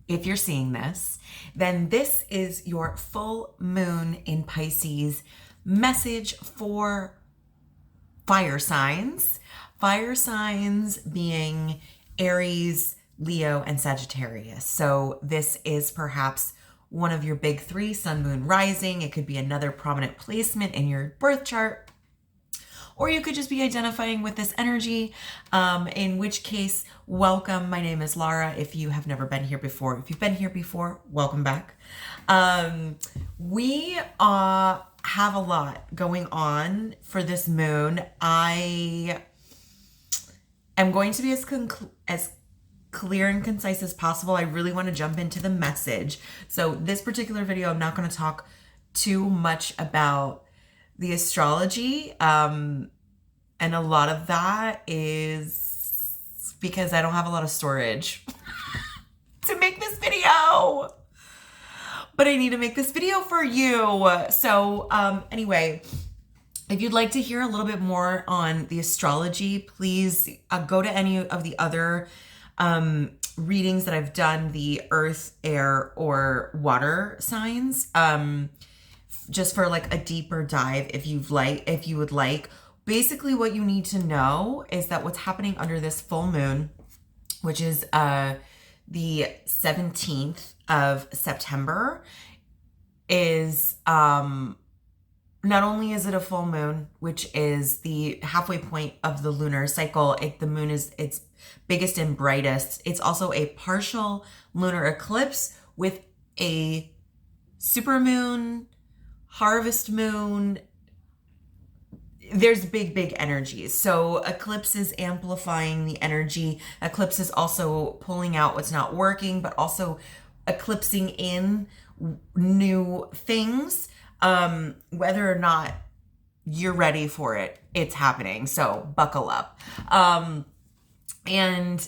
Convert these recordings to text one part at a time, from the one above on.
if you're seeing this, then this is your full moon in Pisces message for fire signs. Fire signs being Aries, Leo, and Sagittarius. So this is perhaps one of your big three, sun, moon, rising. It could be another prominent placement in your birth chart. Or you could just be identifying with this energy, in which case, welcome. My name is Lara. If you have never been here before, if you've been here before, welcome back. We have a lot going on for this moon. I am going to be as clear and concise as possible. I really want to jump into the message. So this particular video, I'm not going to talk too much about the astrology, and a lot of that is because I don't have a lot of storage to make this video, but I need to make this video for you. So anyway, if you'd like to hear a little bit more on the astrology, please go to any of the other readings that I've done, the earth, air, or water signs, just for like a deeper dive if you would like. Basically what you need to know is that what's happening under this full moon, which is the 17th of September, is not only is it a full moon, which is the halfway point of the lunar cycle, the moon is its biggest and brightest. It's also a partial lunar eclipse with a supermoon, harvest moon. There's big energies. So eclipse is amplifying the energy. Eclipse is also pulling out what's not working, but also eclipsing in new things. Whether or not you're ready for it, it's happening. So buckle up. And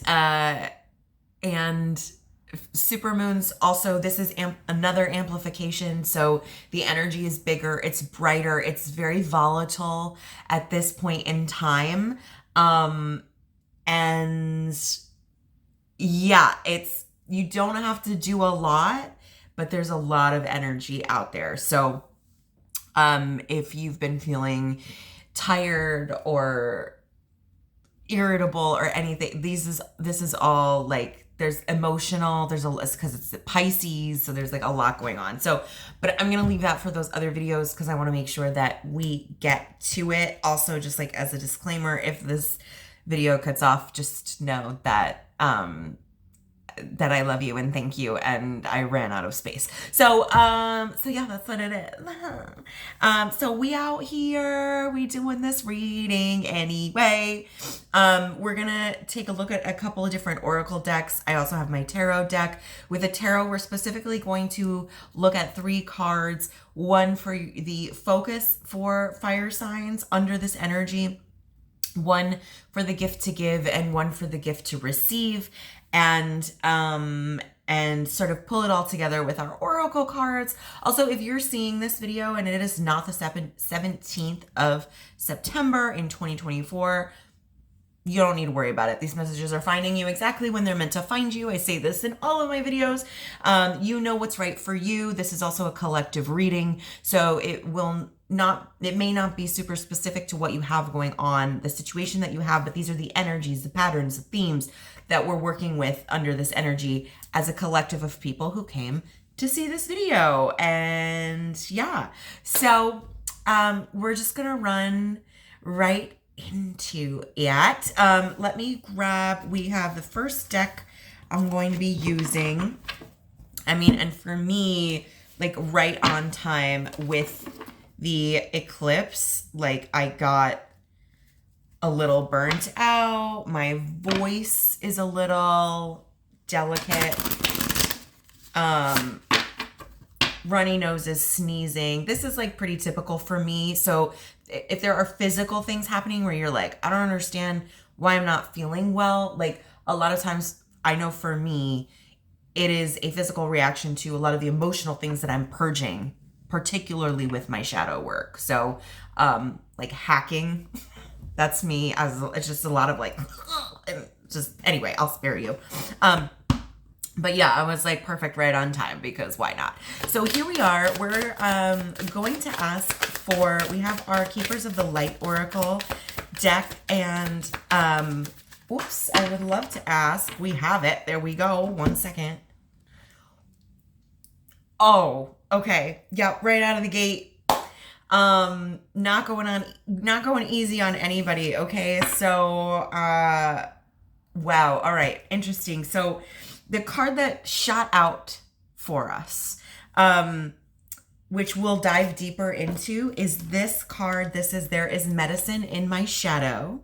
supermoons also, this is another amplification. So the energy is bigger, it's brighter, it's very volatile at this point in time. And yeah, you don't have to do a lot, but there's a lot of energy out there. So if you've been feeling tired or irritable or anything, this is all like, there's emotional, because it's Pisces, so there's like a lot going on. So, but I'm going to leave that for those other videos because I want to make sure that we get to it. Also, just like as a disclaimer, if this video cuts off, just know that, that I love you and thank you, and I ran out of space. So yeah, that's what it is. So we out here, we doing this reading anyway. We're gonna take a look at a couple of different oracle decks. I also have my tarot deck. With the tarot, we're specifically going to look at 3 cards, one for the focus for fire signs under this energy, one for the gift to give, and one for the gift to receive, and sort of pull it all together with our oracle cards. Also, if you're seeing this video and it is not the 17th of September in 2024, you don't need to worry about it. These messages are finding you exactly when they're meant to find you. I say this in all of my videos. You know what's right for you. This is also a collective reading, so it may not be super specific to what you have going on, the situation that you have, but these are the energies, the patterns, the themes that we're working with under this energy as a collective of people who came to see this video. And yeah, so we're just gonna run right into it. Let me grab, we have the first deck I'm going to be using. And for me, like right on time with the eclipse, like I got a little burnt out. My voice is a little delicate. Runny noses, sneezing. This is like pretty typical for me. So if there are physical things happening where you're like, I don't understand why I'm not feeling well, like a lot of times I know for me, it is a physical reaction to a lot of the emotional things that I'm purging, particularly with my shadow work. So like hacking, that's me. It's just a lot of like, and just, anyway, I'll spare you. But yeah, I was like perfect right on time because why not? So here we are. We're going to ask for, we have our Keepers of the Light Oracle deck, and oops, I would love to ask. We have it. There we go. 1 second. Oh, okay. Yep, right out of the gate. Not going easy on anybody, okay? So wow. All right. Interesting. So the card that shot out for us, which we'll dive deeper into, is this card. This is There Is Medicine in My Shadow.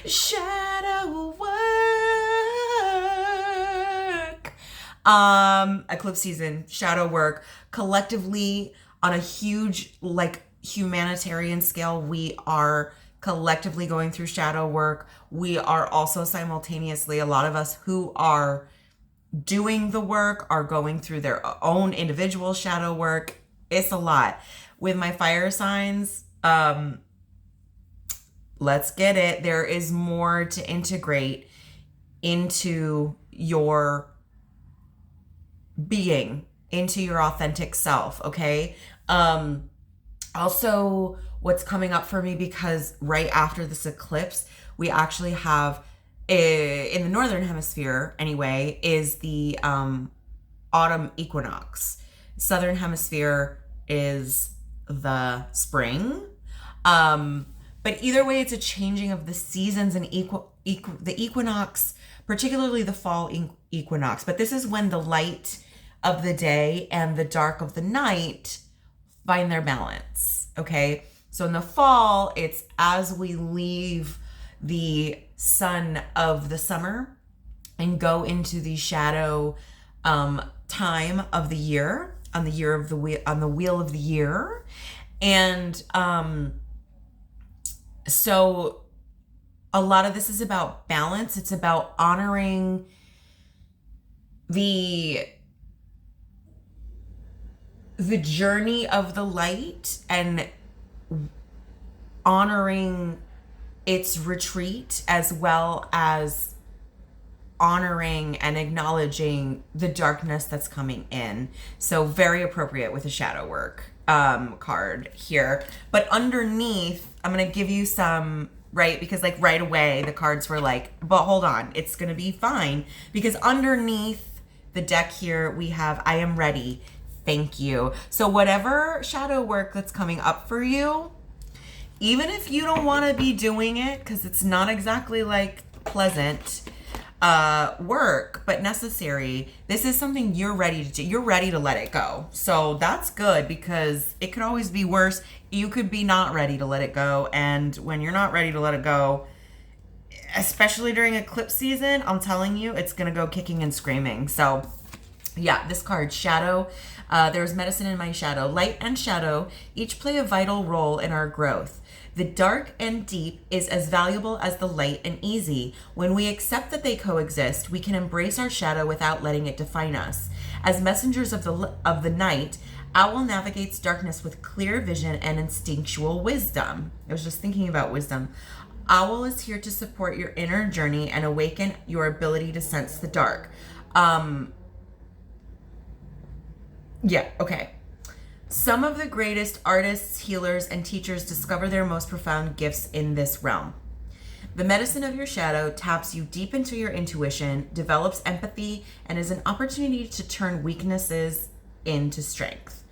Shadow work. Eclipse season, shadow work. Collectively, on a huge, like, humanitarian scale, we are collectively going through shadow work. We are also simultaneously, a lot of us who are doing the work are going through their own individual shadow work. It's a lot. With my fire signs, let's get it. There is more to integrate into your being, into your authentic self, okay? Also, what's coming up for me, because right after this eclipse, we actually have, in the northern hemisphere anyway, is the autumn equinox. Southern hemisphere is the spring. But either way, it's a changing of the seasons, and the equinox, particularly the fall equinox. But this is when the light of the day and the dark of the night find their balance, okay? So in the fall, it's as we leave the sun of the summer and go into the shadow time of the year, on the wheel of the year. And so a lot of this is about balance. It's about honoring the journey of the light and honoring its retreat, as well as honoring and acknowledging the darkness that's coming in. So very appropriate with a shadow work card here. But underneath, I'm going to give you some, right? Because like right away, the cards were like, but hold on, it's going to be fine. Because underneath the deck here, we have, I am ready. Thank you. So whatever shadow work that's coming up for you, even if you don't want to be doing it, because it's not exactly like pleasant work, but necessary, this is something you're ready to do. You're ready to let it go. So that's good, because it could always be worse. You could be not ready to let it go. And when you're not ready to let it go, especially during eclipse season, I'm telling you, it's going to go kicking and screaming. So yeah, this card, Shadow. There's medicine in my shadow. Light and shadow each play a vital role in our growth. The dark and deep is as valuable as the light and easy. When we accept that they coexist, we can embrace our shadow without letting it define us. As messengers of the night, Owl navigates darkness with clear vision and instinctual wisdom. I was just thinking about wisdom. Owl is here to support your inner journey and awaken your ability to sense the dark. Yeah, okay. Some of the greatest artists, healers, and teachers discover their most profound gifts in this realm. The medicine of your shadow taps you deep into your intuition, develops empathy, and is an opportunity to turn weaknesses into strength.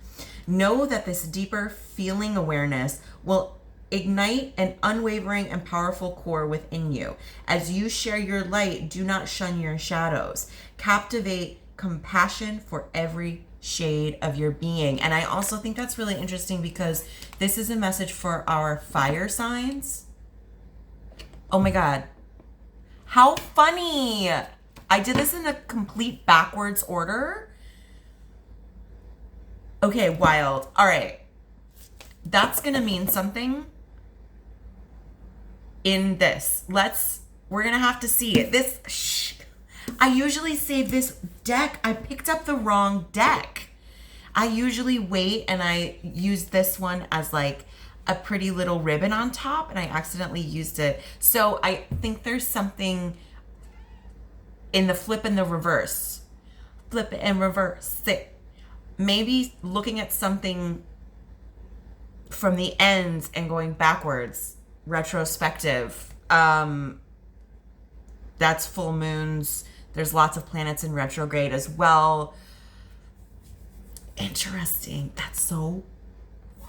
Know that this deeper feeling awareness will ignite an unwavering and powerful core within you. As you share your light, do not shun your shadows. Captivate compassion for every shade of your being. And I also think that's really interesting, because this is a message for our fire signs. Oh my God. How funny. I did this in a complete backwards order. Okay, wild. All right. That's going to mean something in this. We're going to have to see it. I usually save this deck. I picked up the wrong deck. I usually wait and I use this one as like a pretty little ribbon on top, and I accidentally used it. So I think there's something in the flip and the reverse. Flip it and reverse it. Maybe looking at something from the ends and going backwards, retrospective. That's full moons. There's lots of planets in retrograde as well. Interesting. That's so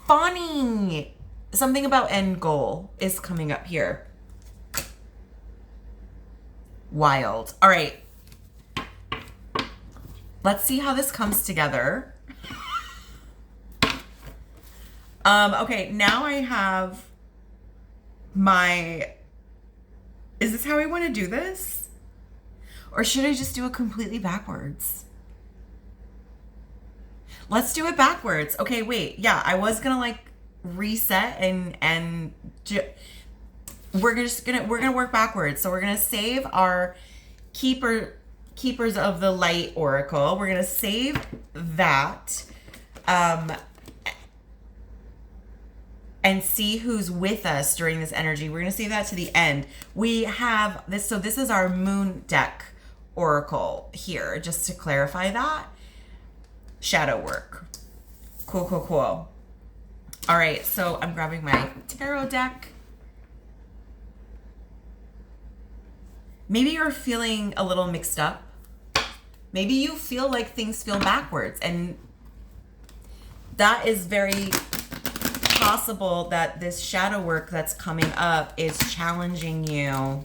funny. Something about end goal is coming up here. Wild. All right. Let's see how this comes together. Okay, now I have my... Is this how I want to do this? Or should I just do it completely backwards? Let's do it backwards. Okay, wait. Yeah, I was gonna like reset and we're gonna work backwards. So we're gonna save our keepers of the light oracle. We're gonna save that. And see who's with us during this energy. We're going to save that to the end. We have this. So this is our moon deck oracle here. Just to clarify that. Shadow work. Cool, cool, cool. All right. So I'm grabbing my tarot deck. Maybe you're feeling a little mixed up. Maybe you feel like things feel backwards. And that is very possible that this shadow work that's coming up is challenging you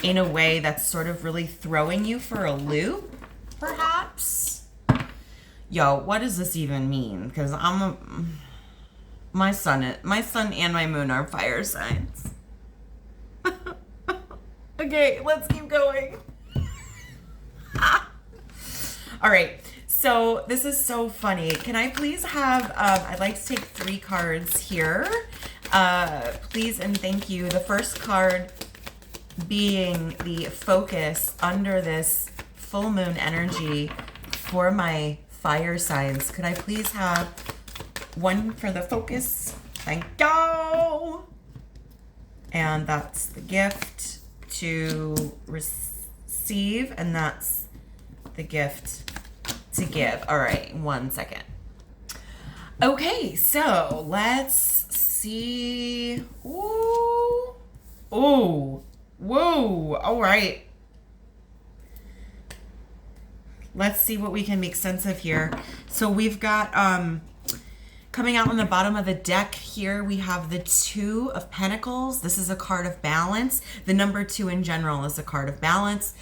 in a way that's sort of really throwing you for a loop, perhaps. Yo, what does this even mean? Because my sun and my moon are fire signs. Okay, let's keep going. All right. So this is so funny. Can I please have, I'd like to take 3 cards here. Please and thank you. The first card being the focus under this full moon energy for my fire signs. Could I please have one for the focus? Thank you. And that's the gift to receive, and that's the gift to give. All right, 1 second. Okay, so let's see. Ooh. Ooh. Whoa. All right. Let's see what we can make sense of here. So we've got coming out on the bottom of the deck here, we have the 2 of Pentacles. This is a card of balance. The number 2 in general is a card of balance.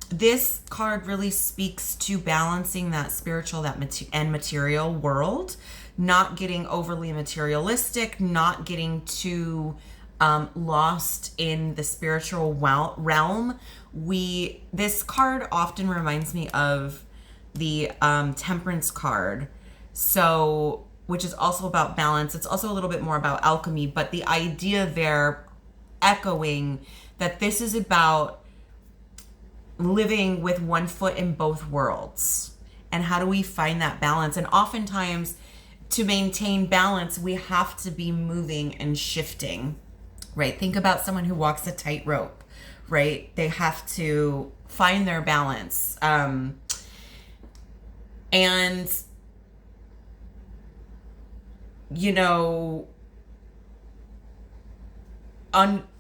This card really speaks to balancing that spiritual and material world, not getting overly materialistic, not getting too lost in the spiritual realm. This card often reminds me of the Temperance card, so which is also about balance. It's also a little bit more about alchemy, but the idea there echoing that this is about living with one foot in both worlds. And how do we find that balance? And oftentimes to maintain balance, we have to be moving and shifting, right? Think about someone who walks a tightrope, right? They have to find their balance. And, you know,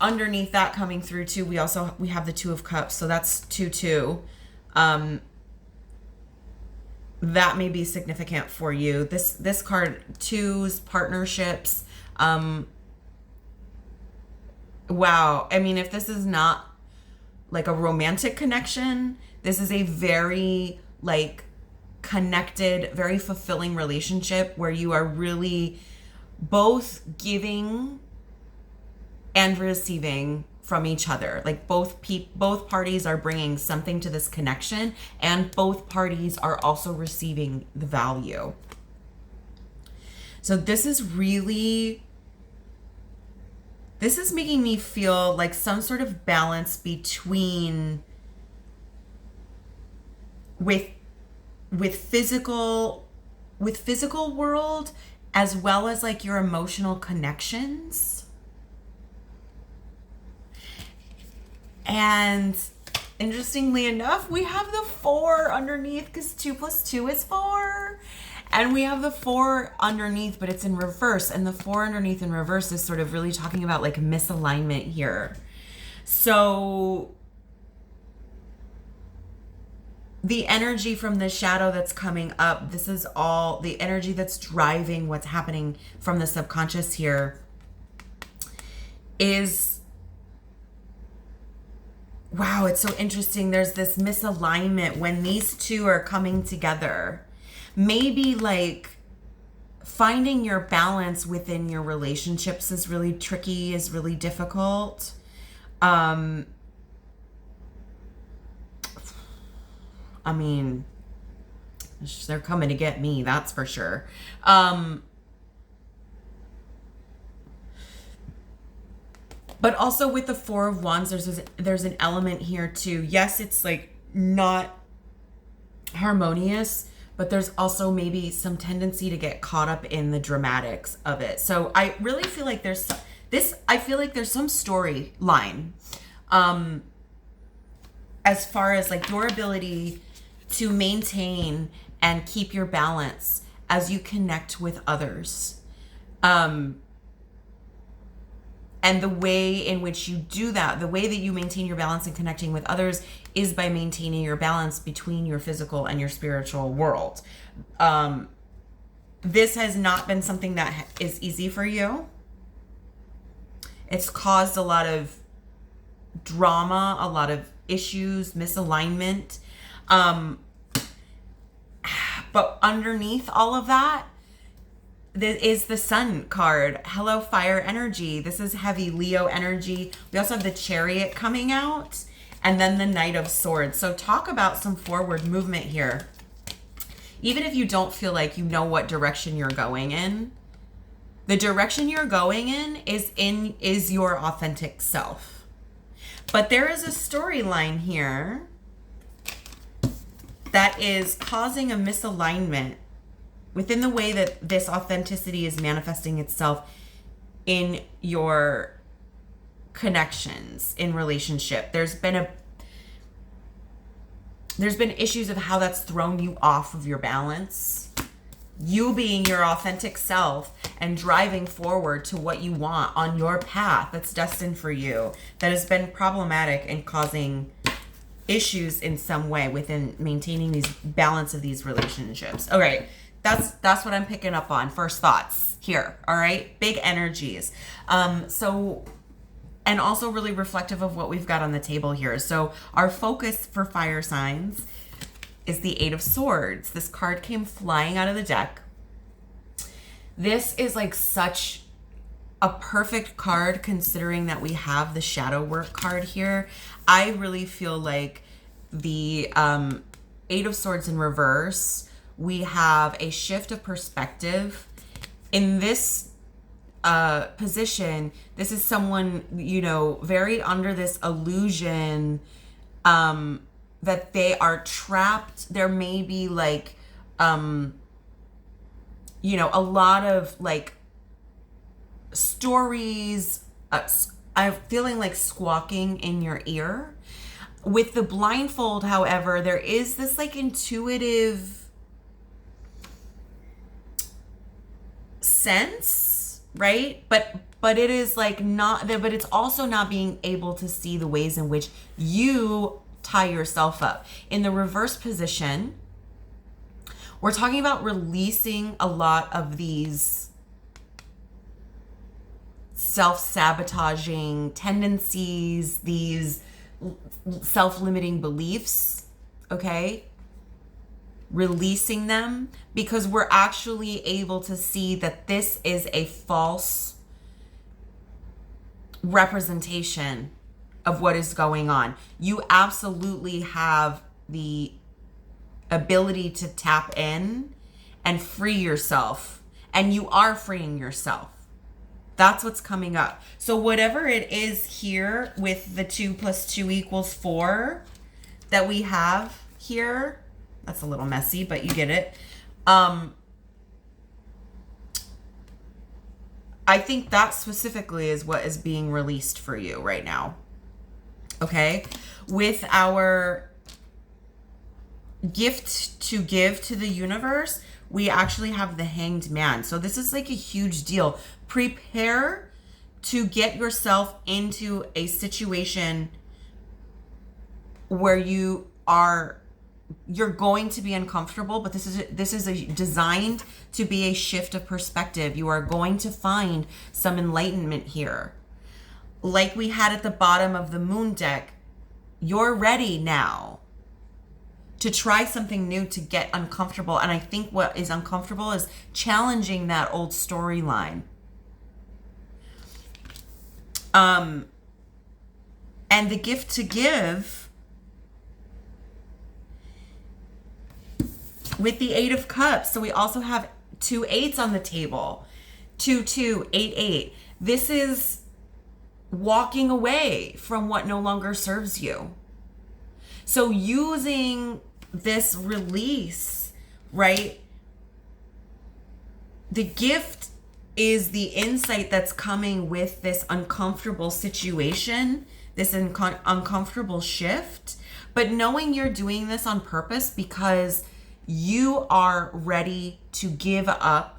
underneath that coming through too, we have the 2 of Cups, so that's 2-2. That may be significant for you. This card, 2s, partnerships. Wow. I mean, if this is not like a romantic connection, this is a very like connected, very fulfilling relationship where you are really both giving and receiving from each other. Like both parties are bringing something to this connection, and both parties are also receiving the value. So this is making me feel like some sort of balance between with physical world as well as like your emotional connections. And interestingly enough, we have the 4 underneath because 2 plus 2 is 4. And we have the 4 underneath, but it's in reverse. And the 4 underneath in reverse is sort of really talking about like misalignment here. So the energy from the shadow that's coming up, this is all the energy that's driving what's happening from the subconscious here, is, wow, it's so interesting. There's this misalignment when these two are coming together. Maybe like finding your balance within your relationships is really tricky, is really difficult. I mean, they're coming to get me, that's for sure. But also with the 4 of Wands, there's an element here too. Yes, it's like not harmonious, but there's also maybe some tendency to get caught up in the dramatics of it. So I really feel like there's some storyline as far as like your ability to maintain and keep your balance as you connect with others. And the way in which you do that, the way that you maintain your balance and connecting with others is by maintaining your balance between your physical and your spiritual world. This has not been something that is easy for you. It's caused a lot of drama, a lot of issues, misalignment. But underneath all of that, is the Sun card. Hello, fire energy. This is heavy Leo energy. We also have the Chariot coming out, and then the Knight of Swords. So talk about some forward movement here. Even if you don't feel like you know what direction you're going in, the direction you're going in is your authentic self. But there is a storyline here that is causing a misalignment within the way that this authenticity is manifesting itself in your connections, in relationship. There's been issues of how that's thrown you off of your balance. You being your authentic self and driving forward to what you want on your path that's destined for you, that has been problematic and causing issues in some way within maintaining these balance of these relationships. All right, that's what I'm picking up on. First thoughts here. All right, big energies. So, and also really reflective of what we've got on the table here. So our focus for fire signs is the 8 of Swords. This card came flying out of the deck. This is like such a perfect card considering that we have the shadow work card here. I really feel like the 8 of Swords in reverse, we have a shift of perspective. In this position, this is someone, you know, very under this illusion that they are trapped. There may be like, you know, a lot of like stories. I'm feeling like squawking in your ear. With the blindfold, however, there is this like intuitive sense, right? But it is like not, but it's also not being able to see the ways in which you tie yourself up. In the reverse position, we're talking about releasing a lot of these self-sabotaging tendencies, these self-limiting beliefs, okay? Releasing them, because we're actually able to see that this is a false representation of what is going on. You absolutely have the ability to tap in and free yourself, and you are freeing yourself. That's what's coming up. So whatever it is here with the 2 + 2 = 4 that we have here, that's a little messy, but you get it. I think that specifically is what is being released for you right now. Okay? With our gift to give to the universe, we actually have the Hanged Man. So this is like a huge deal. Prepare to get yourself into a situation where you're going to be uncomfortable, but this is designed to be a shift of perspective. You are going to find some enlightenment here. Like we had at the bottom of the moon deck, you're ready now to try something new, to get uncomfortable. And I think what is uncomfortable is challenging that old storyline. And the gift to give, with the 8 of Cups. So we also have 2 8s on the table. 2 2, 8 8. This is walking away from what no longer serves you. So using this release, right? The gift is the insight that's coming with this uncomfortable situation, this uncomfortable shift, but knowing you're doing this on purpose because you are ready to give up.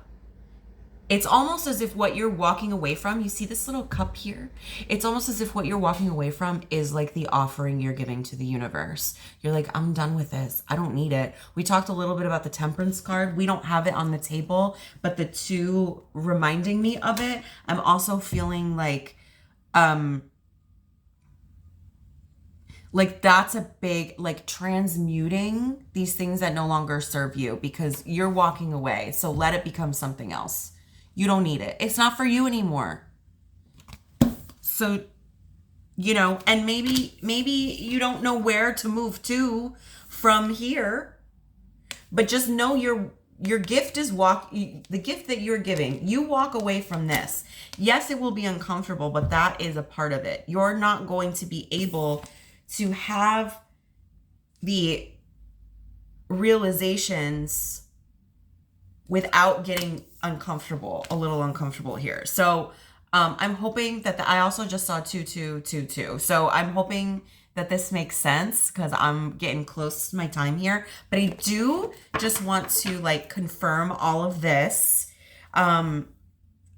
It's almost as if what you're walking away from, you see this little cup here? It's almost as if what you're walking away from is like the offering you're giving to the universe. You're like, I'm done with this. I don't need it. We talked a little bit about the Temperance card. We don't have it on the table, but the 2 reminding me of it, I'm also feeling like that's a big, like, transmuting these things that no longer serve you because you're walking away. So let it become something else. You don't need it. It's not for you anymore. So, and maybe you don't know where to move to from here, but just know your gift is the gift that you're giving. You walk away from this. Yes, it will be uncomfortable, but that is a part of it. You're not going to be able to have the realizations without getting a little uncomfortable here. So I'm hoping that I also just saw 2 2 2 2. So I'm hoping that this makes sense because I'm getting close to my time here. But I do just want to like confirm all of this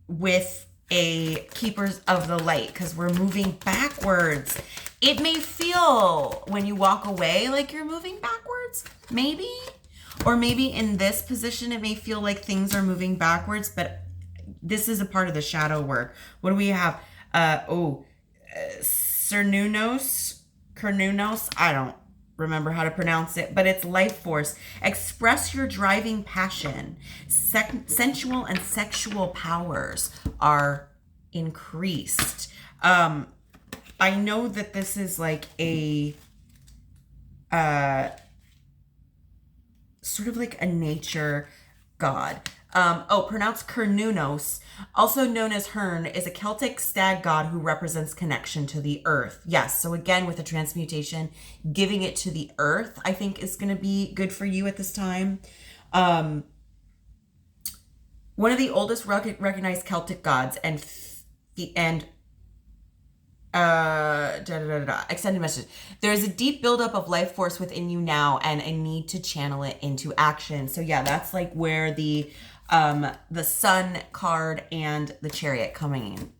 with a Keepers of the Light because we're moving backwards. It may feel when you walk away like you're moving backwards, maybe. Or maybe in this position, it may feel like things are moving backwards, but this is a part of the shadow work. What do we have? Cernunos. I don't remember how to pronounce it, but it's life force. Express your driving passion. Sensual and sexual powers are increased. I know that this is like a sort of like a nature god. Pronounced Cernunnos, also known as Hern, is a Celtic stag god who represents connection to the earth. Yes, so again, with the transmutation, giving it to the earth, I think is going to be good for you at this time. One of the oldest recognized Celtic gods extended message. There is a deep buildup of life force within you now and a need to channel it into action. So yeah, that's like where the Sun card and the Chariot coming